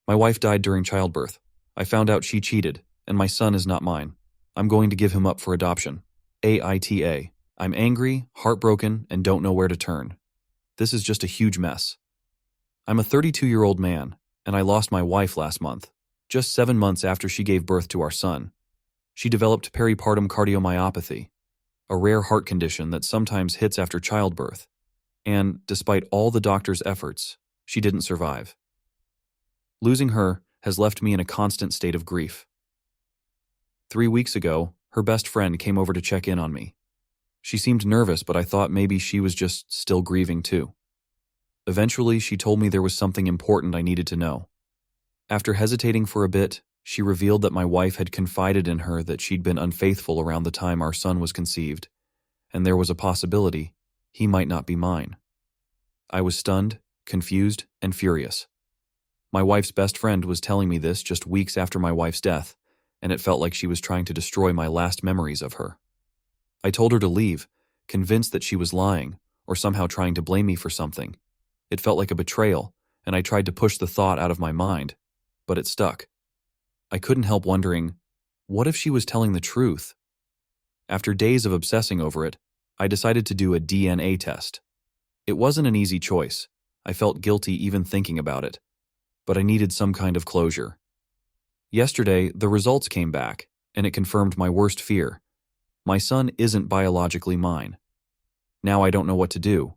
My wife died during childbirth. I found out she cheated, and my son is not mine. I'm going to give him up for adoption. AITA. I'm angry, heartbroken, and don't know where to turn. This is just a huge mess. I'm a 32-year-old man, and I lost my wife last month, just 7 months after she gave birth to our son. She developed peripartum cardiomyopathy, a rare heart condition that sometimes hits after childbirth. And, despite all the doctor's efforts, she didn't survive. Losing her has left me in a constant state of grief. 3 weeks ago, her best friend came over to check in on me. She seemed nervous, but I thought maybe she was just still grieving too. Eventually, she told me there was something important I needed to know. After hesitating for a bit, she revealed that my wife had confided in her that she'd been unfaithful around the time our son was conceived, and there was a possibility he might not be mine. I was stunned, confused, and furious. My wife's best friend was telling me this just weeks after my wife's death, and it felt like she was trying to destroy my last memories of her. I told her to leave, convinced that she was lying, or somehow trying to blame me for something. It felt like a betrayal, and I tried to push the thought out of my mind, but it stuck. I couldn't help wondering, what if she was telling the truth? After days of obsessing over it, I decided to do a DNA test. It wasn't an easy choice. I felt guilty even thinking about it, but I needed some kind of closure. Yesterday, the results came back, and it confirmed my worst fear. My son isn't biologically mine. Now I don't know what to do.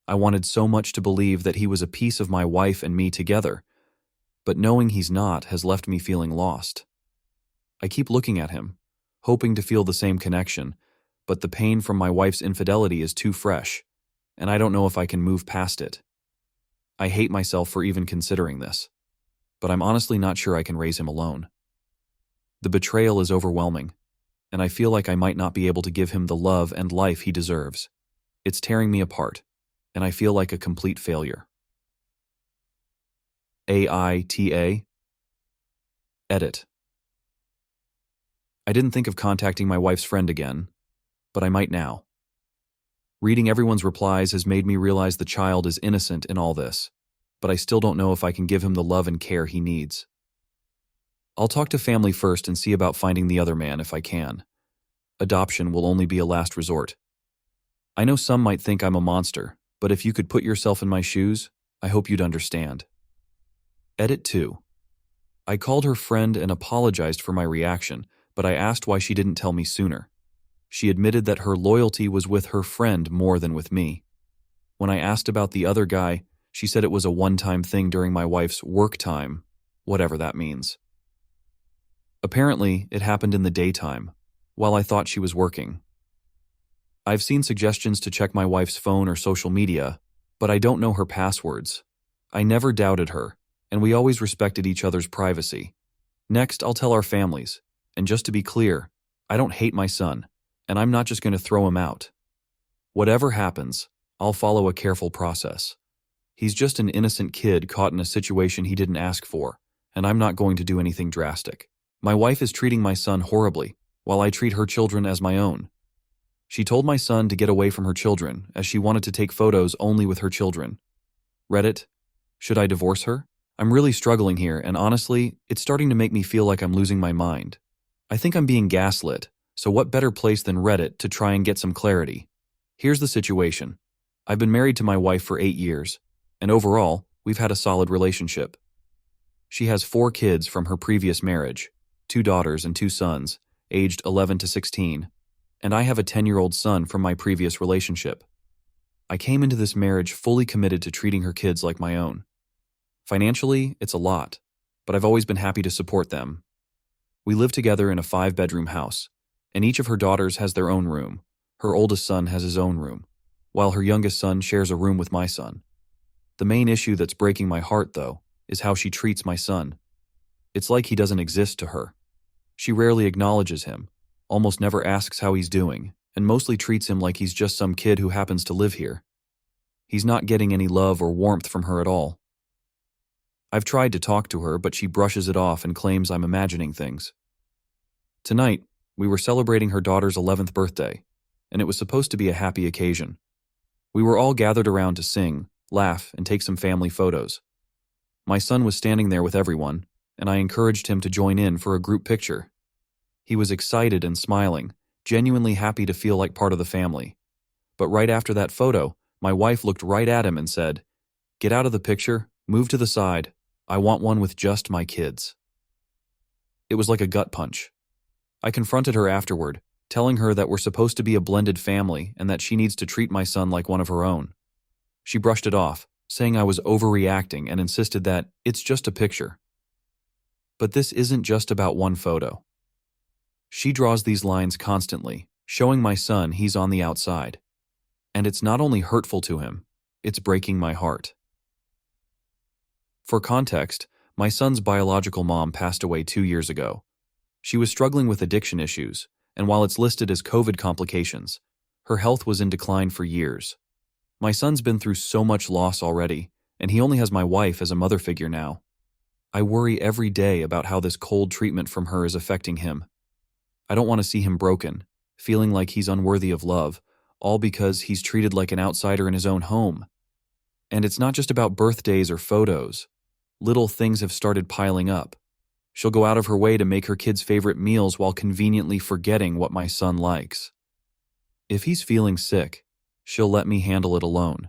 I wanted so much to believe that he was a piece of my wife and me together, but knowing he's not has left me feeling lost. I keep looking at him, hoping to feel the same connection, but the pain from my wife's infidelity is too fresh, and I don't know if I can move past it. I hate myself for even considering this, but I'm honestly not sure I can raise him alone. The betrayal is overwhelming, and I feel like I might not be able to give him the love and life he deserves. It's tearing me apart, and I feel like a complete failure. AITA. Edit. I didn't think of contacting my wife's friend again, but I might now. Reading everyone's replies has made me realize the child is innocent in all this, but I still don't know if I can give him the love and care he needs. I'll talk to family first and see about finding the other man if I can. Adoption will only be a last resort. I know some might think I'm a monster, but if you could put yourself in my shoes, I hope you'd understand. Edit 2. I called her friend and apologized for my reaction, but I asked why she didn't tell me sooner. She admitted that her loyalty was with her friend more than with me. When I asked about the other guy, she said it was a one-time thing during my wife's work time, whatever that means. Apparently, it happened in the daytime, while I thought she was working. I've seen suggestions to check my wife's phone or social media, but I don't know her passwords. I never doubted her, and we always respected each other's privacy. Next, I'll tell our families, and just to be clear, I don't hate my son, and I'm not just going to throw him out. Whatever happens, I'll follow a careful process. He's just an innocent kid caught in a situation he didn't ask for, and I'm not going to do anything drastic. My wife is treating my son horribly, while I treat her children as my own. She told my son to get away from her children, as she wanted to take photos only with her children. Reddit, should I divorce her? I'm really struggling here, and honestly, it's starting to make me feel like I'm losing my mind. I think I'm being gaslit, so what better place than Reddit to try and get some clarity? Here's the situation. I've been married to my wife for 8 years, and overall, we've had a solid relationship. She has 4 kids from her previous marriage, 2 daughters and 2 sons, aged 11 to 16, and I have a 10-year-old son from my previous relationship. I came into this marriage fully committed to treating her kids like my own. Financially, it's a lot, but I've always been happy to support them. We live together in a 5-bedroom house, and each of her daughters has their own room. Her oldest son has his own room, while her youngest son shares a room with my son. The main issue that's breaking my heart, though, is how she treats my son. It's like he doesn't exist to her. She rarely acknowledges him, almost never asks how he's doing, and mostly treats him like he's just some kid who happens to live here. He's not getting any love or warmth from her at all. I've tried to talk to her, but she brushes it off and claims I'm imagining things. Tonight, we were celebrating her daughter's 11th birthday, and it was supposed to be a happy occasion. We were all gathered around to sing, laugh, and take some family photos. My son was standing there with everyone, and I encouraged him to join in for a group picture. He was excited and smiling, genuinely happy to feel like part of the family. But right after that photo, my wife looked right at him and said, "Get out of the picture, move to the side. I want one with just my kids." It was like a gut punch. I confronted her afterward, telling her that we're supposed to be a blended family and that she needs to treat my son like one of her own. She brushed it off, saying I was overreacting and insisted that it's just a picture. But this isn't just about one photo. She draws these lines constantly, showing my son he's on the outside. And it's not only hurtful to him, it's breaking my heart. For context, my son's biological mom passed away 2 years ago. She was struggling with addiction issues, and while it's listed as COVID complications, her health was in decline for years. My son's been through so much loss already, and he only has my wife as a mother figure now. I worry every day about how this cold treatment from her is affecting him. I don't want to see him broken, feeling like he's unworthy of love, all because he's treated like an outsider in his own home. And it's not just about birthdays or photos. Little things have started piling up. She'll go out of her way to make her kids' favorite meals while conveniently forgetting what my son likes. If he's feeling sick, she'll let me handle it alone,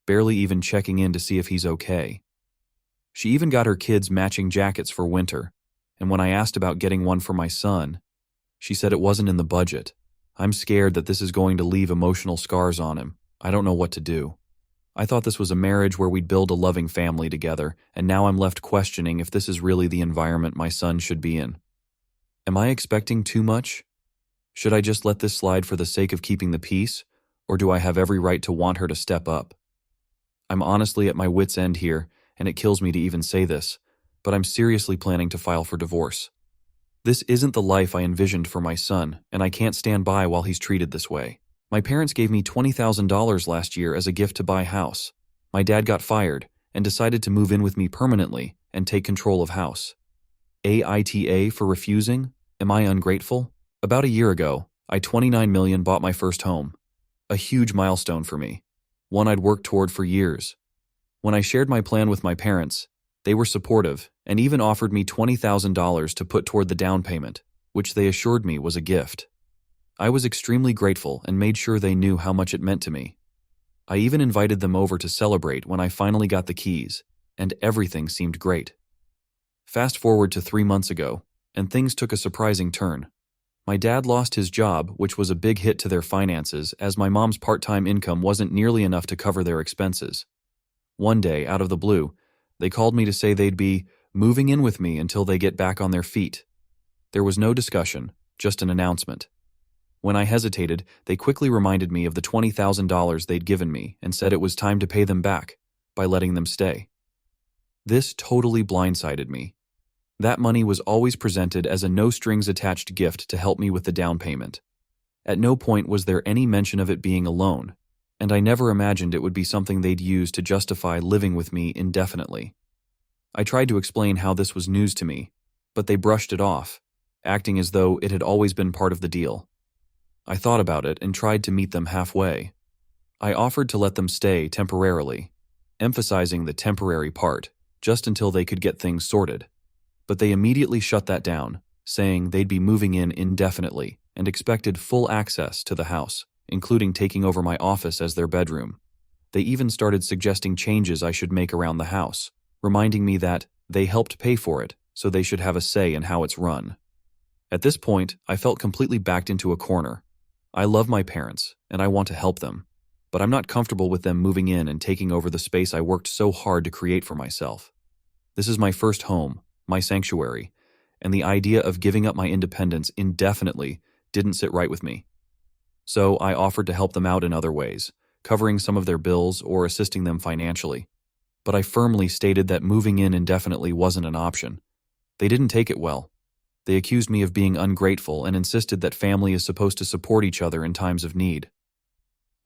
barely even checking in to see if he's okay. She even got her kids matching jackets for winter, and when I asked about getting one for my son, she said it wasn't in the budget. I'm scared that this is going to leave emotional scars on him. I don't know what to do. I thought this was a marriage where we'd build a loving family together, and now I'm left questioning if this is really the environment my son should be in. Am I expecting too much? Should I just let this slide for the sake of keeping the peace, or do I have every right to want her to step up? I'm honestly at my wit's end here, and it kills me to even say this, but I'm seriously planning to file for divorce. This isn't the life I envisioned for my son, and I can't stand by while he's treated this way. My parents gave me $20,000 last year as a gift to buy a house. My dad got fired and decided to move in with me permanently and take control of house. AITA for refusing? Am I ungrateful? About a year ago, I $29 million bought my first home. A huge milestone for me, one I'd worked toward for years. When I shared my plan with my parents, they were supportive and even offered me $20,000 to put toward the down payment, which they assured me was a gift. I was extremely grateful and made sure they knew how much it meant to me. I even invited them over to celebrate when I finally got the keys, and everything seemed great. Fast forward to 3 months ago, and things took a surprising turn. My dad lost his job, which was a big hit to their finances, as my mom's part-time income wasn't nearly enough to cover their expenses. One day, out of the blue, they called me to say they'd be moving in with me until they get back on their feet. There was no discussion, just an announcement. When I hesitated, they quickly reminded me of the $20,000 they'd given me and said it was time to pay them back by letting them stay. This totally blindsided me. That money was always presented as a no-strings-attached gift to help me with the down payment. At no point was there any mention of it being a loan, and I never imagined it would be something they'd use to justify living with me indefinitely. I tried to explain how this was news to me, but they brushed it off, acting as though it had always been part of the deal. I thought about it and tried to meet them halfway. I offered to let them stay temporarily, emphasizing the temporary part, just until they could get things sorted. But they immediately shut that down, saying they'd be moving in indefinitely and expected full access to the house, including taking over my office as their bedroom. They even started suggesting changes I should make around the house, reminding me that they helped pay for it, so they should have a say in how it's run. At this point, I felt completely backed into a corner. I love my parents, and I want to help them, but I'm not comfortable with them moving in and taking over the space I worked so hard to create for myself. This is my first home, my sanctuary, and the idea of giving up my independence indefinitely didn't sit right with me. So I offered to help them out in other ways, covering some of their bills or assisting them financially. But I firmly stated that moving in indefinitely wasn't an option. They didn't take it well. They accused me of being ungrateful and insisted that family is supposed to support each other in times of need.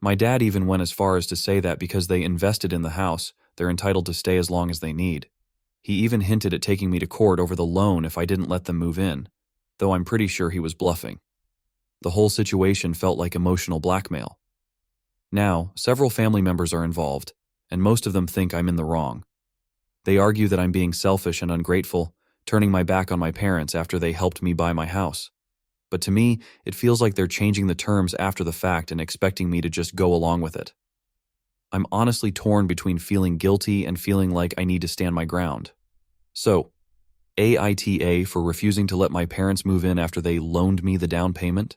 My dad even went as far as to say that because they invested in the house, they're entitled to stay as long as they need. He even hinted at taking me to court over the loan if I didn't let them move in, though I'm pretty sure he was bluffing. The whole situation felt like emotional blackmail. Now, several family members are involved, and most of them think I'm in the wrong. They argue that I'm being selfish and ungrateful, turning my back on my parents after they helped me buy my house. But to me, it feels like they're changing the terms after the fact and expecting me to just go along with it. I'm honestly torn between feeling guilty and feeling like I need to stand my ground. So, AITA for refusing to let my parents move in after they loaned me the down payment?